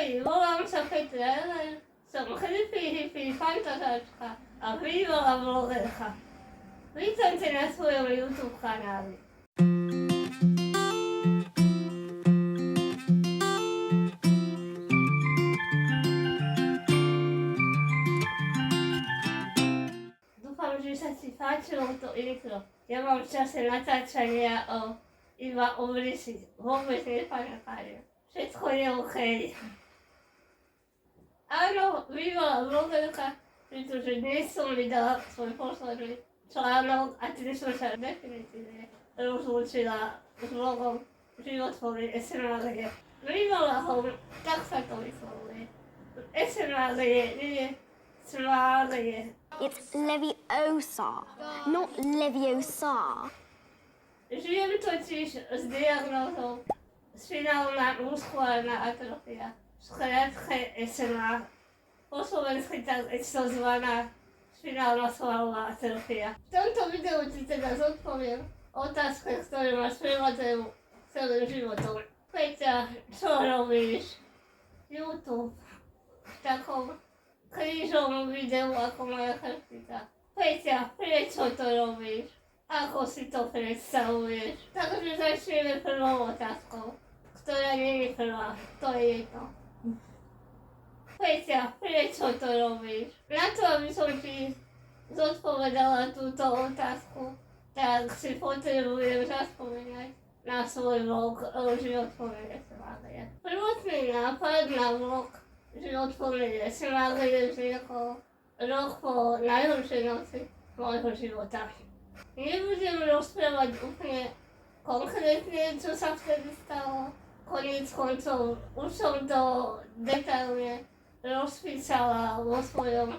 Ahoj, volám sa Petra Eller, som hippie fantazáčka a bývalá blogerka. Vítajte na svojom YouTube kanáli. Dúfam, že sa ti páčilo to intro. Ja mám v čase natáčania iba obrysy. Vôbec nepanakárim. Všetko je OK. Áno, bývalá blogerka, pretože dnes som vydala svoj posledný článok a tým som sa definitívne rozlúčila s blogom Životvory SMAG. Bývalá ho, tak sa to vyslovuje. SMAG nie SMAG. It's Leviosa, not Leviosa. Žijem totiž s diagnózou spinálna muskulárna atrofia, skrátke SMA, po slovensky tak zvaná spinálna svalová atrofia. V tomto videu ti teda zodpoviem otázky, ktoré ma sprevádzajú celým životom. Peťa, čo robíš? YouTube v takom krížovom videu ako moja chrbtica. Peťa, prečo to robíš? Ako si to predstavuješ? Takže začneme prvou otázkou, ktorá nie je prvá, to je jedno. Peťa, prečo to robíš? Na to, aby som ti zodpovedala túto otázku, tak si potrebujem zaspomínať na svoj vlog Životvory SMAG. Prvotný nápad na vlog Životvory SMAG vznikol rok po najhoršej noci môjho života. Nebudem rozprávať úplne konkrétne, čo sa vtedy stalo. Koniec koncov už som to detailne rozpísala vo svojom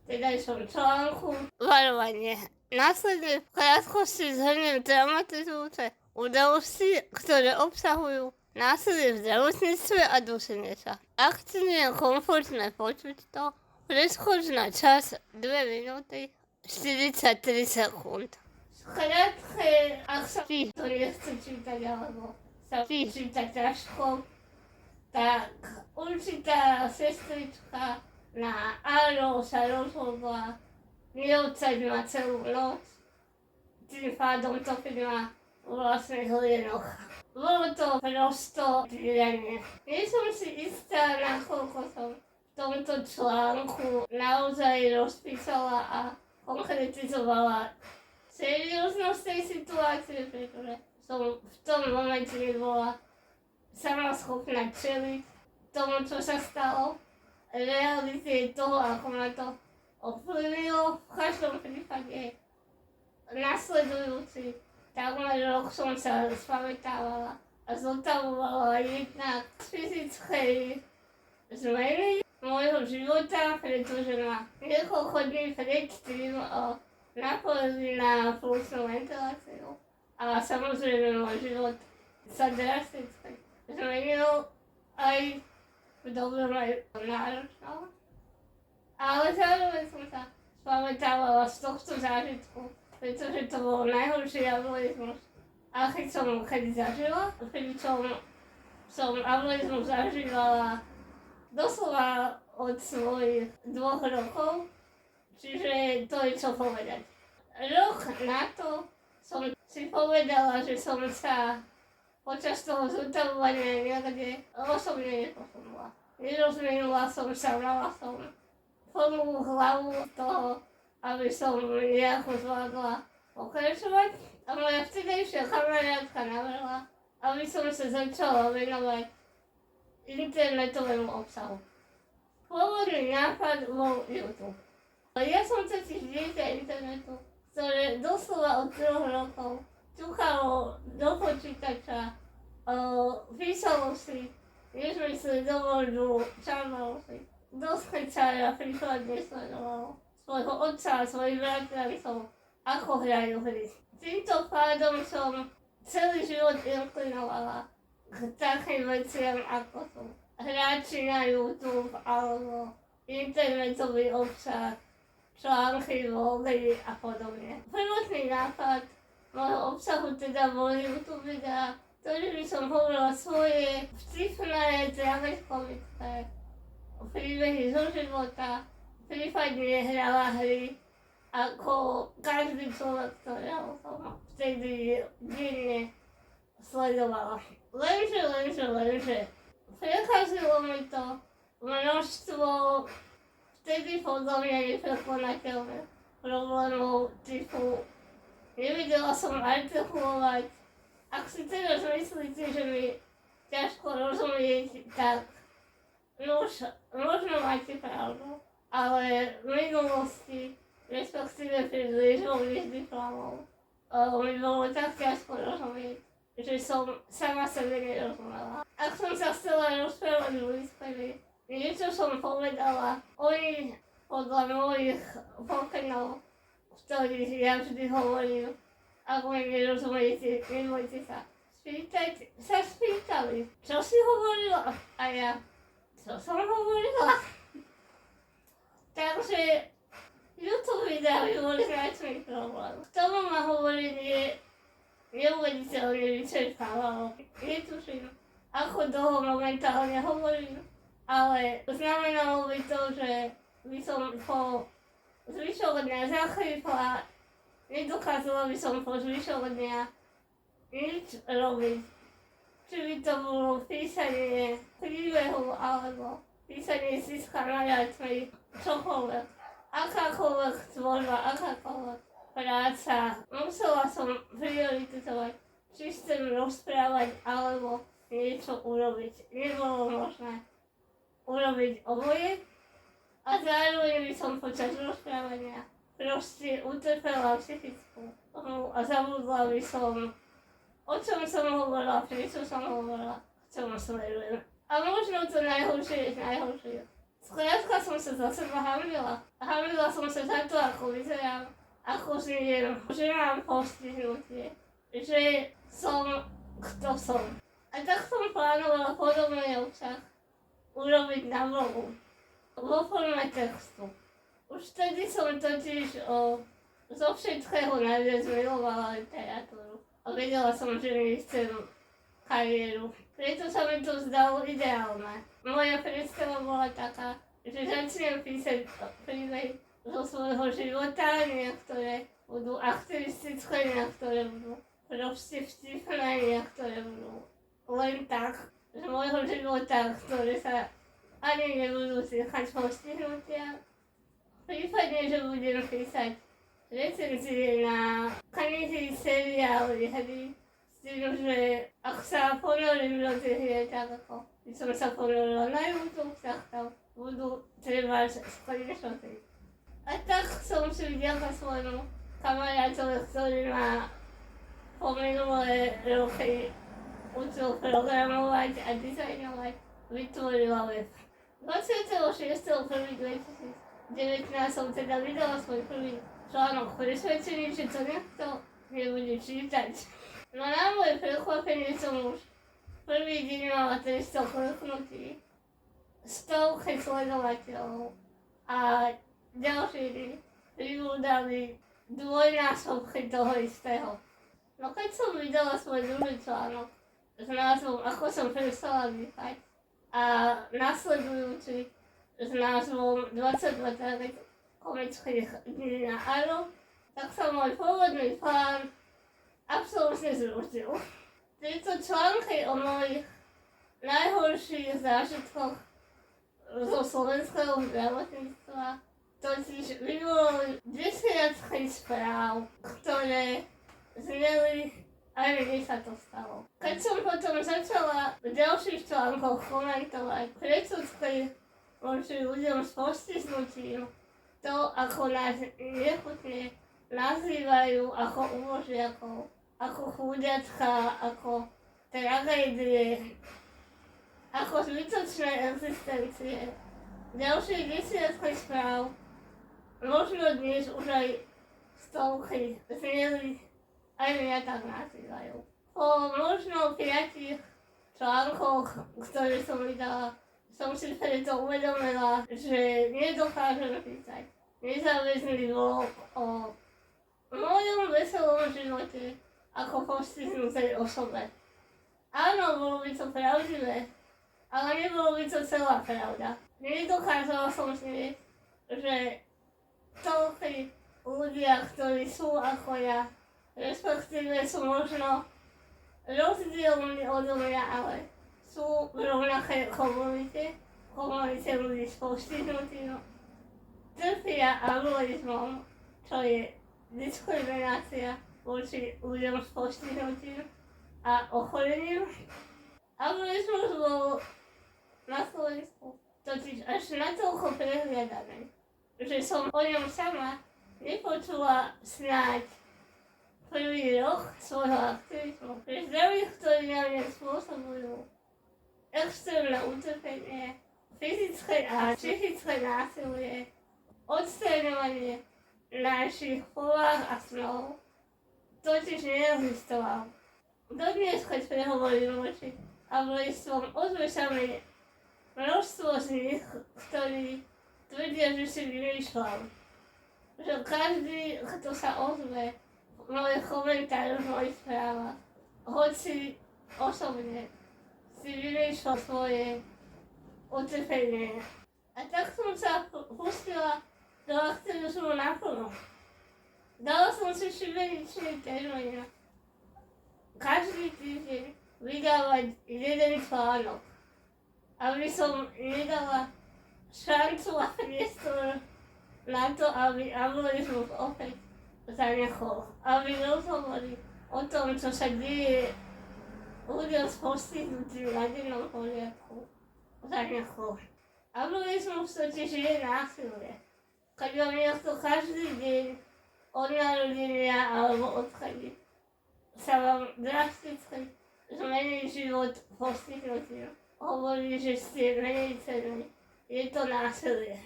vtedajšom článku. Varovanie. Následne v krátkosti zhrniem dramatizujúce udalosti, ktoré obsahujú násilie v zdravotníctve a dusenie sa. Ak ti nie je komfortné počuť to, preskoč na čas 2 minúty 43 sekúnd. Skrátke, ak sa ti to nechce čítať, alebo sa ti čítať ťažko, tak určitá sestrička na Áro sa rozhodla neodsať ma celú noc, tým pádom topiť ma v vlastných hlienoch. Bolo to prosto týranie. Nie som si istá, nakoľko som v tomto článku naozaj rozpísala a konkretizovala serióznosť tej situácie, pretože som v tom momente nebola sama schopná čeliť tomu, čo sa stalo. Realite toho, ako ma to ovplyvnilo. V každom prípade nasledujúci takmer rok som sa spamätávala a zotavovala jednak z fyzickej zmeny môjho života, pretože ma niekoľko dní predtým napojili na pulsnú ventiláciu. A samozrejme môj život sa drasticky zmenil aj v dobrom aj náročnom. Ale zároveň som sa spamätávala z tohto zážitku, pretože to bol najhorší abolizmus, aký som kedy zažila. Pričom som abolizmus zažívala doslova od svojich 2 rokov, čiže to je čo povedať. Rok na to som si povedala, že som sa počas toho zotavovania niekde osobne neposunula. Nerozmenila som sa, mala som plnú hlavu toho, aby som nejako zvládla pokračovať. A moja vtedajšia kamarátka navrhla, aby som sa začala venovať internetovému obsahu. Pôvodný nápad bol YouTube. Ja som totiž dieťa internetu, ktoré doslova od 3 rokov ťukalo do počítača, písalo si nezmysly do Wordu, čarnalo si. Do skečára príkladne sledovalo svojho otca a svojich bratrancov, ako hrajú hry. Týmto pádom som celý život inklinovala k takým veciam, ako sú hráči na YouTube alebo internetový obsah, články, vlogy a podobne. Prvotný nápad môjho obsahu teda boli YouTube videá, ktorý by som hovorila svoje vtipné, zdravé komické príbehy zo života, prípadne hrala hry, ako každý človek, ktorého som vtedy denne sledovala. Lenže, prekazilo mi to množstvo vtedy podľa mňa neprekonateľných problémov typu nevedela som artikulovať. Ak si teraz myslíte, že mi ťažko rozumieť, tak možno máte pravdu, ale v minulosti, respektíve pred liečbou diplomov, mi bolo tak ťažko rozumieť, že som sama sebe nerozumela. Ak som sa chcela rozprávať s blízkymi, niečo som povedala, oni podľa mojich pokynov, ktorých ja vždy hovorím, ak mi nerozumiete, nebojte sa. Spýtali, čo si hovorila? A ja, čo som hovorila? Takže YouTube videá by boli najväčší problém. K tomu ma hovorenie neuveriteľne vyčerpávalo. Netuším, ako dlho momentálne hovorím, ale znamenalo by to, že by som po zvyšok dňa zachrypla, nedokázala by som po zvyšok dňa nič robiť. Či by to bolo písanie príbehu, alebo písanie si s kamarátmi, čokoľvek. Akákoľvek tvorba, akákoľvek práca. Musela som prioritizovať, či chcem rozprávať, alebo niečo urobiť. Nebolo možné urobiť oboje. A zároveň by som počas rozprávania proste utrpela psychickú a zabudla by som, o čom som hovorila, prečo som hovorila, k čomu smerujem. A možno to najhoršie je najhoršie. Skrátka som sa za seba hanbila. Hanbila som sa za to, ako vyzerám, ako žijem, že mám postihnutie, že som kto som. A tak som plánovala podobný obsah urobiť na blogu. Vo forme textu. Už vtedy som totiž zo všetkého najviac milovala literatúru. A vedela som, že nechcem kariéru. Preto sa mi to zdalo ideálne. Moja predstava bola taká, že začnem písať príbehy zo svojho života, niektoré budú aktivistické, niektoré budú proste vtipné, niektoré budú len tak z môjho života, ktoré sa ani nebudú týkať postihnutia. Prípadne, že budem písať recenzie na knihy, seriály, hry, s tým, že ak sa ponorím do tých hier, tak ako by som sa ponorila na YouTube, tak tam budú treba screenshoty. A tak som si vďaka svojmu kamarátovi, ktorý ma po minulé roky učil programovať a dizajnovať, vytvorila web. 26.1.2019 som teda vydala svoj prvý článok presvedčený, že to niekto nebude čítať. No na moje prekvapenie som už prvý deň mala 300 kliknutí, stovky sledovateľov a ďalší deň pribúdali dvojnásobky toho istého. No keď som vydala svoj druhý článok s názvom Ako som prestala dýchať a nasledujúci s názvom 22 komických dní na Aro, tak sa môj pôvodný plán absolútne zrušil. Tieto články o mojich najhorších zážitkoch zo slovenského zdravotníctva totiž vyvolali desiatky správ, ktoré zneli, aj mne sa to stalo. Keď som potom začala v ďalších článkoch komentovať predsudky voči ľuďom s postihnutím, to, ako nás nechutne nazývajú ako ubožiakov, ako chúďatka, ako tragédie, ako zbytočné existencie. Ďalšie desiatky správ, možno dnes už aj stovky, zneli, aj mňa tak nazývajú. Po možno 5 článkoch, ktoré som vydala, som si preto uvedomila, že nedokážem písať nezáväzný blog o mojom veselom živote ako postihnutej osobe. áno, bolo by to pravdivé, ale nebolo by to celá pravda. Nedokázala som si, že toľkí ľudia, ktorí sú ako ja, respektíve sú možno rozdielni odo mňa, ale sú v rovnakej komunite ľudí s postihnutím, trpia alkoholizmom, čo je diskriminácia voči ľuďom s postihnutím a ochorením. Alkoholizmus bol na Slovensku totiž až natoľko prehliadaný, že som o ňom sama nepočula snáď prvý rok svojho aktivizmu. Pre zdravých, ktorí na mňa spôsobujú extrémne utrpenie, fyzické a psychické násilie, odstraňovanie našich povah a snov, totiž neexistoval. Dodnes, keď prehovorím voči alkoholistvom, ozve sa mi množstvo z nich, ktorí tvrdia, že si vymýšľam. Že každý, kto sa ozve, moje komentáre v mojich správach, hoci osobne si vymýšľal svoje utrpenie. A tak som sa pustila do aktivizmu naplno. Dala som si šibeničný termín. Každý týždeň vydávať jeden článok, aby som nedala šancu a priestor na to, aby algoritmus opäť zanechol. Aby rozhovory o tom, čo sa deje ľuďom s postihnutím na dennom poriadku, zanechol. Algoritmus totiž je násilie. Keď vám niekto každý deň od narodenia alebo odchody sa vám drasticky zmení život postihnutím. Hovorí, že ste menej cenní. Je to násilie.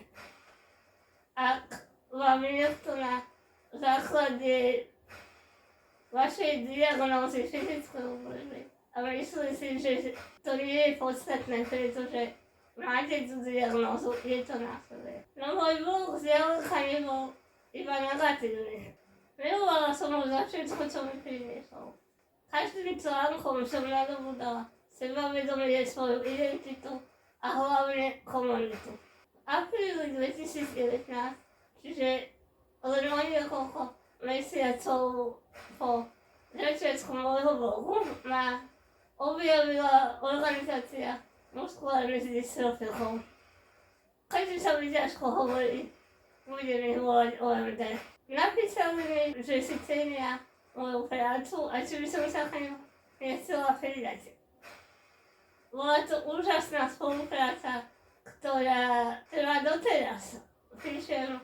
Ak vám niekto na základe vašej diagnózy fyzickej ubliží a myslí si, že to nie je podstatné, pretože máte tú diagnózu, je to násilie. No môj blog zďaleka nebol iba negatívny. Milovala som ho za všetko, čo mi priniesol. Každým článkom som nadobudala sebavedomie, svoju identitu a hlavne komunitu. V apríli 2019, čiže len o niekoľko mesiacov po začiatku môjho blogu, ma objavila organizácia muskulárnych dystrofikov. Keďže sa mi ťažko hovorí, budem ich volať OMD. Napísali mi, že si cenia moju prácu a či by som sa k ňu nechcela pridať. Bola to úžasná spolupráca, ktorá trvá doteraz. Píšem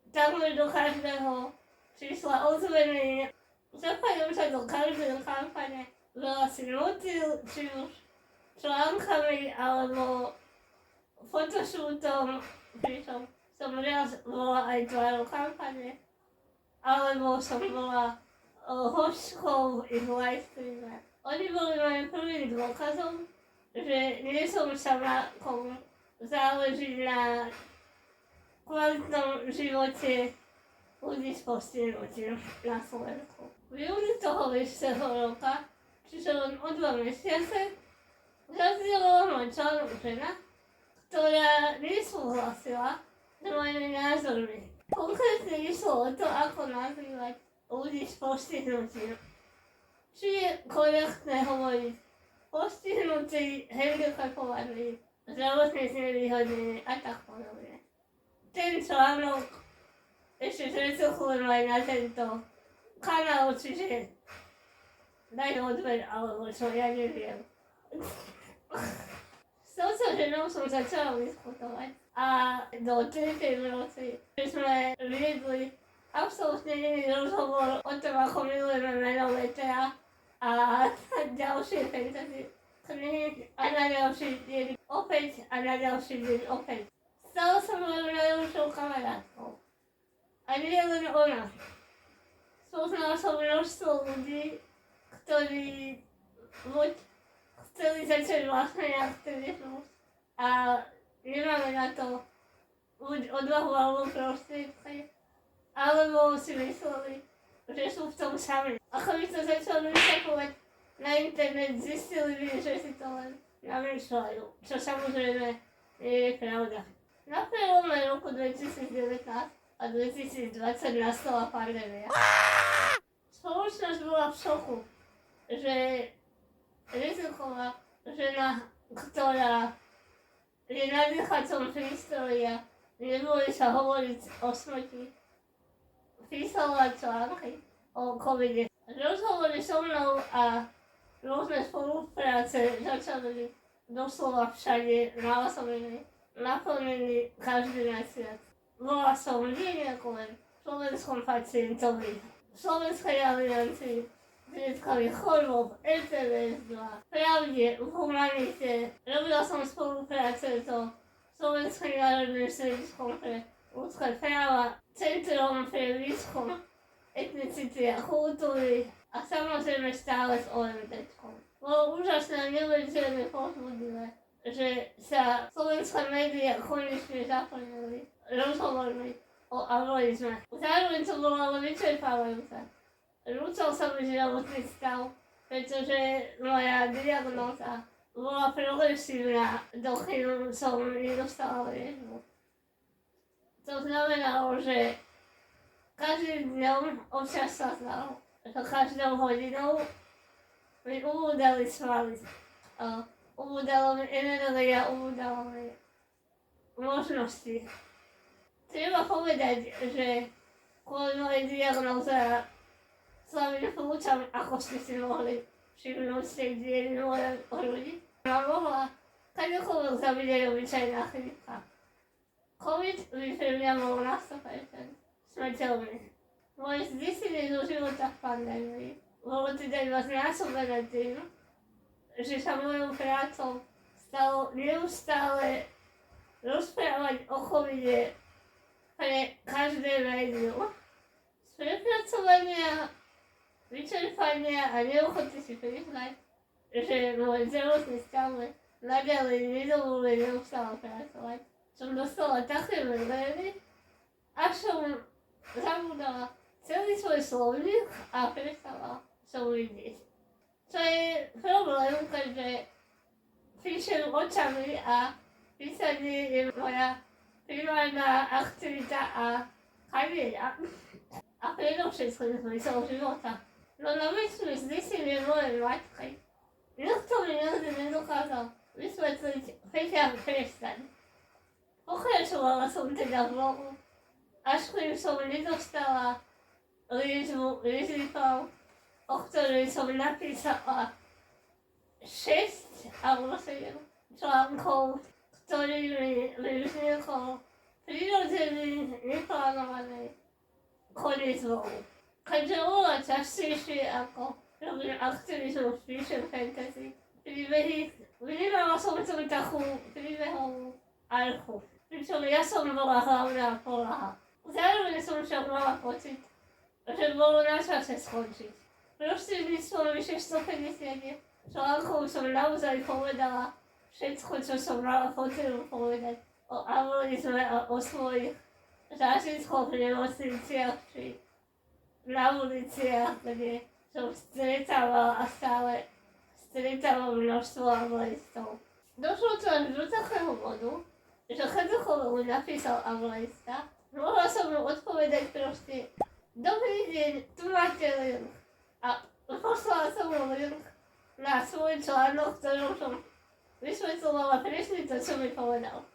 takmer do každého čísla ozveny, zapájam sa do každej kampane, veľa si nutil, či už článkami alebo fotoshootom, pričom som raz bola aj tvárou kampane, alebo som bola hostkou v ich livestreame. Oni boli mojim prvým dôkazom, že nie som sama, komu záleží na kvalitnom živote ľudí s postihnutím na Slovensku. V júni toho istého roka, čiže len o 2 mesiace, zazdieľala môj článok žena, ktorá nesúhlasila s mojimi názormi. Konkrétne išlo o to, ako nazývať ľudí s postihnutím. Či je korektné hovoriť postihnutí, handicapovaní, zdravotne znevýhodnení a tak podobne. Ten článok ešte recyklujem aj na tento kanál, čiže daj odber alebo čo, ja neviem. S touto ženou som začala diskutovať a do 3. noci sme viedli absolútne iný rozhovor o tom, ako milujeme meno Vetea a ďalšie fantasy knihy a na ďalší deň opäť a na ďalší deň opäť. Stala som mojou najlepšou kamarátkou. A nie len ona. Spoznala som množstvo ľudí, ktorí buď chceli začať vlastný aktivizmus a nemáme na to buď odvahu alebo prostriedky, alebo si mysleli, že sú v tom sami. Ako by to začalo vyskakovať na internet zistili by, že si to len namýšľajú, čo samozrejme nie je pravda. Na prelome roku 2019 a 2020 nastala pandémia. Spoločnosť bola v šoku, že riziková žena, ktorá je na dýchacom prístroji a neboli sa hovoriť o smrti, písala články o covide. Rozhovory so mnou a rôzne spolupráce začali doslova všade na osobine, naplnený každý mesiac. Bola som nie ako len slovenskom pacientovi, v Slovenskej aliancii zriedkavých chorôb, RTVS2, Pravde, v Humanite. Robila som spolupráce so Slovenským národným strediskom pre ľudské práva, Centrom pre výskum etnicity a kultúry a samozrejme stále s OMT-čkom. Bolo úžasné a neuveriteľne povzbudivé, že sa slovenské médiá konečne zaplnili rozhovormi o amyloizme. Zároveň to bolo ale vyčerpávajúce. Rúcal sa mi zdravotný stav, pretože moja diagnóza bola progresívna, dokým som nedostala liečbu. To znamenalo, že každým dňom občas sa znal, že každou hodinou mi ubúdali svaly. Ubúdalo mi energia, ubúdalo mi možnosti. Treba povedať, že kvôli mojej diagnóze slabým plúčam, ako ste si mohli všimnúť z tej diery mojej hrudi, ma mohla kadekoľvek zabiť aj obyčajná chrípka. Covid by pre mňa bol na 100% smrteľný. Moje zdesenie do života v pandémii bolo teda iba znásobené tým, že sa mojou prácou stalo neustále rozprávať o covide pre každé médium. Z prepracovania, vyčerpania a neochoty si priznať, že môj zdravotný stav naďalej nedovoluje neustále pracovať. Som dostala také maily, až som zabudala celý svoj slovník a prestala som vidieť. Čo je problém, keďže píšem očami a písanie je moja primárna aktivita a kariéra. A predovšetkým zmysel života. No na väčšinu zdesenie mojej matky nikto mi nikdy nedokázal vysvetliť, Peťa, prestaň. Pokračovala som teda v blogu, až kým som nedostala liečbu rizikov, o ktorej som napísala 6 alebo 7 článkov, ktorými mi vznikol prirodzený, neplánovaný koniec blogu. Keďže oveľa častejšie ako robím aktivizmus, píšem fantasy, príbehy, vnímala som tu takú príbehovú archu. Pričom ja som bola hlavná povaha. Zároveň som však mala pocit, že bolo na čase skončiť. Prostredníctvom vyše 150 článkov som naozaj povedala všetko, čo som mala potrebu povedať o amyloizme a o svojich zážitkoch v nemocniciach či na uliciach, kde som stretávala a stále stretávala množstvo amyloistov. Došlo to až do takého bodu, že kedykoľvek mi napísal amyloista, mohla som mu odpovedať proste: Dobrý deň, tu máte link. A poslala som mu link na svoj článok, ktorom som vysvetľovala presne to, čo mi povedal.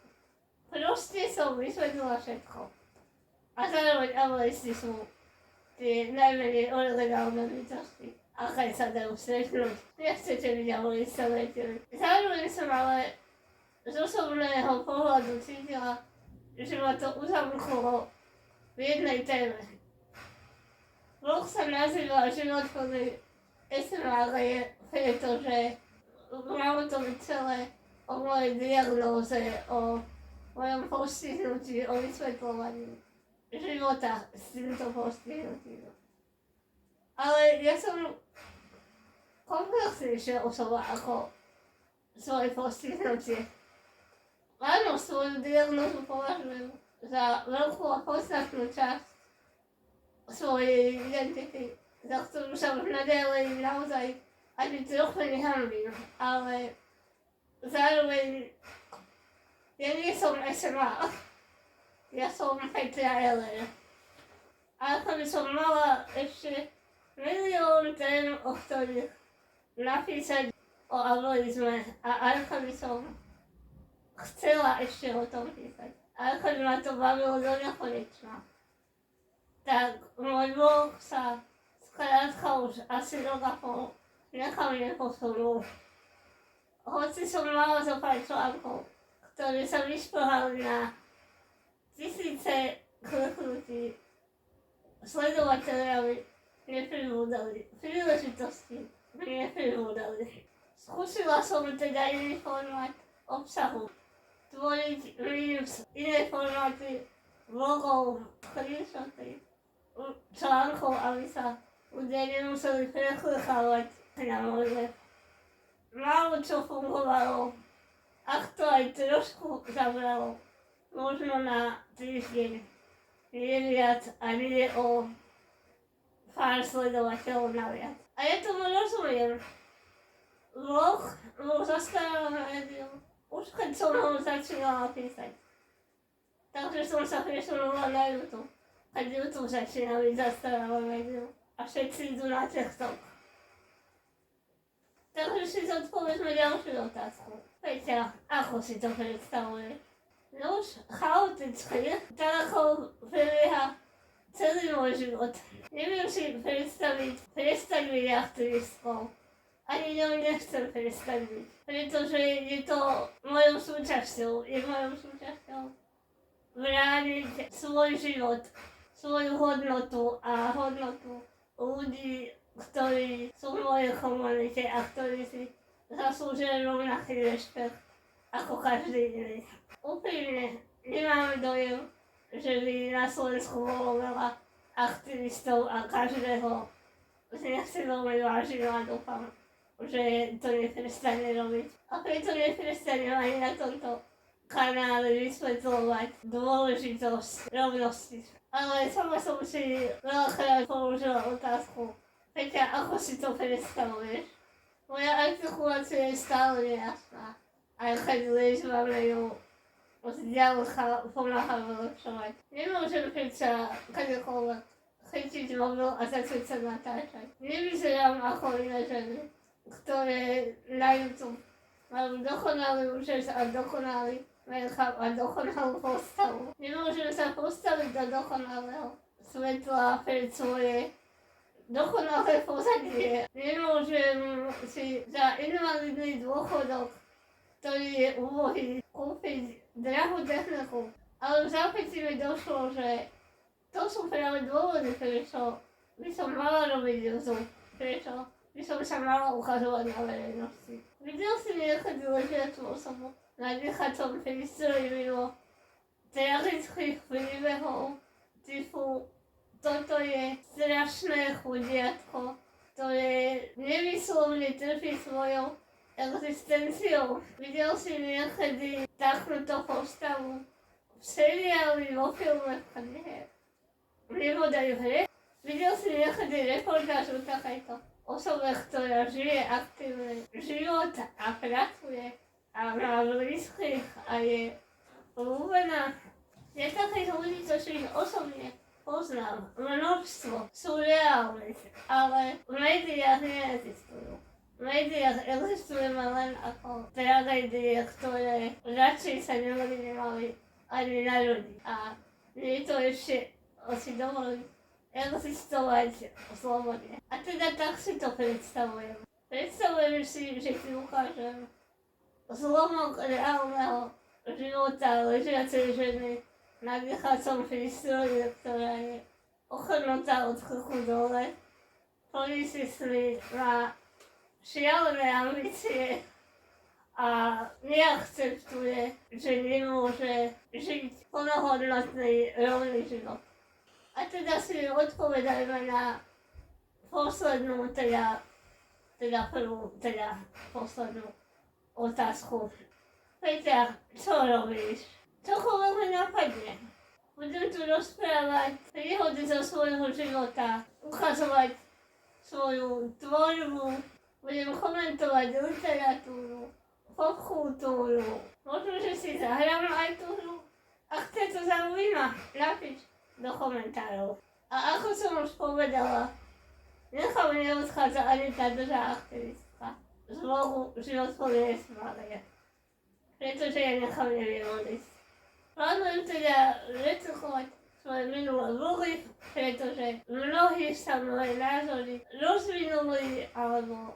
Proste som vysvetlila všetko. A zároveň amyloisti sú tie najmenej originálne bytosti, aké sa dajú stretnúť. Nechcete byť amyloista, viete. Zároveň som ale z osobného pohľadu cítila, že ma to uzamklo v jednej téme. Blog sa nazýva Život plný esmálie, pretože mám to celé o mojej diagnóze, o mojom postihnutí, o vysvetľovaní života s týmto postihnutím. Ale ja som komplexnejšia osoba ako svoje postihnutie. Áno, svoju diagnózu považujem za veľkú a podstatnú časť svojej identity, za ktorú sa už naďalej naozaj ani trochu nehambím, ale zároveň ja nie som SMA. Ja som Petra Eller. A ako by som mala ešte milión tém, o ktorých napísať o algoritme a ako by som chcela ešte o tom písať. A ako by ma to bavilo do nekonečna. Tak môj blog sa skrátka už asi rok a pol nekam neposunul. Hoci som mala zo pár článkov, ktoré sa vyšplhali na tisíce kliknutí, sledovateľia mi nepribúdali, príležitosti mi nepribúdali. Skúsila som teda iný formát obsahu, tvoriť reels, iné formáty vlogov, screenshoty, článkov, aby sa ľudia nemuseli preklikávať na môj web. Málo čo fungovalo, ak to aj trošku zabralo, možno na týždeň, nie viac a nie o pár sledovateľov naviac. A ja tomu rozumiem. Vlog bol zastávané médium, už keď som ho začínala písať. Takže som sa presunula na YouTube, keď YouTube začína byť zastávané médium a všetci idú na TikTok. Takže si zodpovedme ďalšiu otázku. Peťa, ako si to predstavuje? No už chaoticky, tak ako prebieha celý môj život. Neviem si predstaviť prestať byť aktivistkou. Ani ňou nechcem prestať byť, pretože je to mojou súčasťou. Je mojou súčasťou brániť svoj život, svoju hodnotu a hodnotu ľudí, ktorí sú v mojej komunite a ktorí si zaslúžia rovnaký rešpekt ako každý iný. Úprimne, nemám dojem, že by na Slovensku bolo veľa aktivistov a každého z nich si veľmi vážim a dúfam, že to neprestane robiť. A preto neprestanem ani na tomto kanále vysvetľovať dôležitosť rovnosti. Ale sama som si veľakrát položila otázku, Peťa, ako si to predstavuješ? Moja artikulácia je stále nejasná. Aj keď liečbame ju zďaleka pomáha vylepšovať. Nemôžem predsa kadekoľvek chytiť mobil a začať sa natáčať. Nevyzerám ako iné ženy, ktoré na YouTube majú dokonalý účes a dokonalý make-up a dokonalú postavu. Nemôžem sa postaviť do dokonalého svetla pred svoje dokonalé pozadie. Nemôžem si za invalidný dôchodok, ktorý je úbohý, kúpiť drahú techniku. Ale v zápätí mi došlo, že to sú práve dôvody, prečo by som mala robiť YouTube. Prečo by som sa mala ukazovať na verejnosti. Videl si niekedy ležiacu osobu na dýchacom prístroji mimo tragických príbehov typu toto je strašné chudiatko, ktoré nevyslovne trpí svojou existenciou. Videl si niekedy takúto postavu v seriáli, vo filme, v knihe, nebodaj v hre? Videl si niekedy reportáž o takejto osobe, ktorá žije aktívny život a pracuje a má blízkych a je ľúbená? Ja takých ľudí, čo si ich osobne poznám, množstvo, sú reálne, ale v médiách neexistujú. V médiách existujeme len ako tragédie, ktoré radšej sa nemali ani narodiť. A nie je to ešte si dovolí existovať slobodne. A teda tak si to predstavujem. Predstavujem si, že ti ukážem zlomok reálneho života ležiacej ženy na dýchacom prístroji, ktorá je ochrnutá od krku dole, plní si sny, má šialené ambície a neakceptuje, že nemôže žiť plnohodnotný rovný život. A teda si odpovedajme na poslednú, poslednú otázku. Peťa, čo robíš? Čokoľvek mi napadne. Budem tu rozprávať príhody zo svojho života, ukazovať svoju tvorbu, budem komentovať literatúru, popkultúru, možno, že si zahrám aj tú hru. Ak ťa to zaujíma, napíš do komentárov. A ako som už povedala, nechám neodchádza ani tá držá aktivistka z vlogu Život plný nesmália, pretože ja nechám neviem odísť. Plánujem teda recyklovať svoje minulé vlogy, pretože mnohí sa moje názory rozvinuli alebo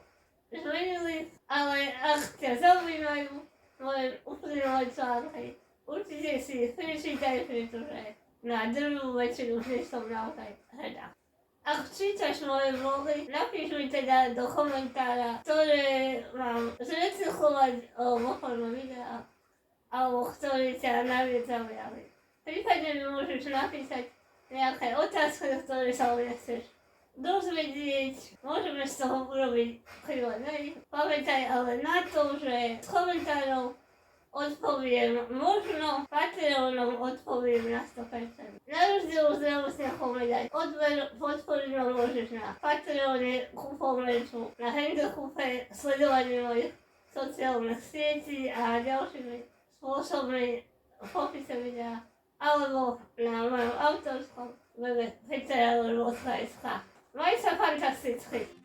zmenili, ale ak ťa zaujímajú moje uplynulé články, určite si ich prečítaj, pretože na druhú väčšinu vždy som naozaj hrdá. Ak čítaš moje vlogy, napíš mi teda do komentára, ktoré mám zrecyklovať vo forme videa, alebo ktorý ťa najviac zaujali. Prípadne mi môžeš napísať nejaké otázky, ktoré sa o mne chceš dozvedieť. Môžeme z toho urobiť Q&A. Pamätaj ale na to, že z komentárov odpoviem, možno Patreonom odpoviem na 100%. Na rozdiel od zdravotného medať odber podpory môžeš na Patreone, kúpom leču, na Handlecupe, sledovanie mojich sociálnych sietí a ďalšími spôsobmi v popise videa alebo na mojom autorskom webe peteralor.sk. Maj sa fantasticky!